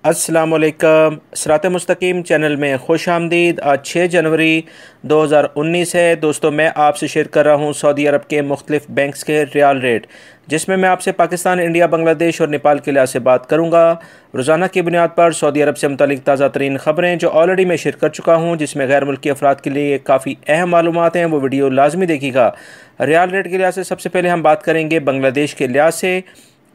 अस्सलामुअलैकुम। सिरात मुस्तकीम चैनल में खुश आमदीद। आज 6 जनवरी 2019 है। दोस्तों, मैं आपसे शेयर कर रहा हूँ सऊदी अरब के मुख्तलिफ बैंक्स के रियाल रेट, जिसमें मैं आपसे पाकिस्तान, इंडिया, बांग्लादेश और नेपाल के लिहाज से बात करूँगा। रोज़ाना की बुनियाद पर सऊदी अरब से मुतालिक ताज़ा तरीन ख़बरें जो ऑलरेडी मैं शेयर कर चुका हूँ, जिसमें गैर मुल्की अफराद के लिए काफ़ी अहम मालूमात हैं, वो वीडियो लाजमी देखिएगा। रियाल रेट के लिहाज से सबसे पहले हम बात करेंगे बांग्लादेश के लिहाज से।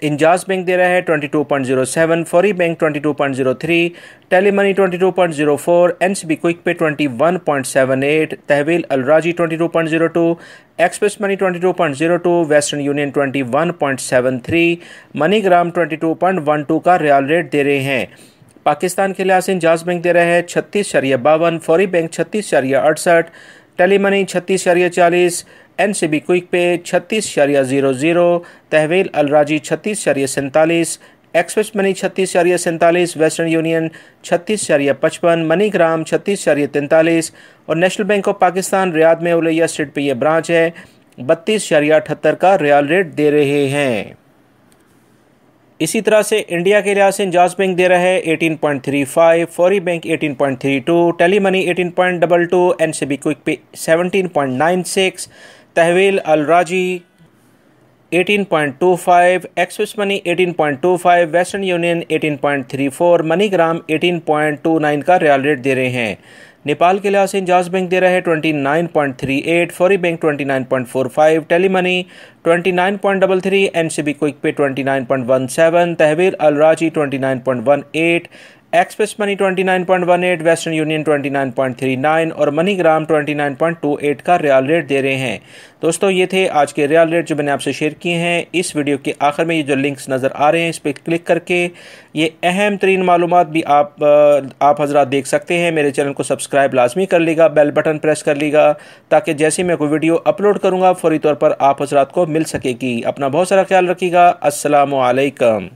इंजाज बैंक दे रहा है 22.07, फौरी bank 22.03, Tele Money 22.04, NCB Quick Pay 21.78, तहवील अलराजी 22.02, Express Money 22.02, Western Union 21.73, MoneyGram 22.12 का रियाल रेट दे रहे हैं। पाकिस्तान के लिहाज से इंजाज बैंक दे रहा है 36.52, फौरी bank 36.68, Tele Money 36.40, NCB Quick Pay 36.00, तहवील अलराजी 36.47, Express Money 36.47, Western Union 36.55, MoneyGram 36.43 और National Bank of Pakistan Riyadh में उलैया स्ट्रीट पे ये ब्रांच है 32.78 का रियाल रेट दे रहे हैं। इसी तरह से इंडिया के लिहाज से इंजाज बैंक दे रहा है 18.35, फौरी bank 18.32, Tele Money 18.22, NCB Quick Pay 17.96, तहवील अलराजी 18.25, Express Money 18.25, Western Union 18.34, MoneyGram 18.29 का रियाल रेट दे रहे हैं। नेपाल के लिहाज से इंजाज बैंक दे रहा है 29.38, फौरी bank 29.45, Tele Money 29.33, NCB Quick Pay 29.17, तहवील अलराजी 29.18, एक्सप्रेस मनी 29.18, वेस्टर्न यूनियन 29.39 और मनीग्राम 29.28 का रियाल रेट दे रहे हैं। दोस्तों, ये थे आज के रियाल रेट जो मैंने आपसे शेयर किए हैं। इस वीडियो के आखिर में ये जो लिंक्स नज़र आ रहे हैं, इस पर क्लिक करके ये अहम तरीन मालूमात भी आप हजरात देख सकते हैं। मेरे चैनल को सब्सक्राइब लाजमी कर लीजिएगा, बेल बटन प्रेस कर लीजिएगा, ताकि जैसे मैं कोई वीडियो अपलोड करूँगा फौरी तौर पर आप हजरात को मिल सकेगी। अपना बहुत सारा ख्याल रखिएगा। अस्सलामु अलैकुम।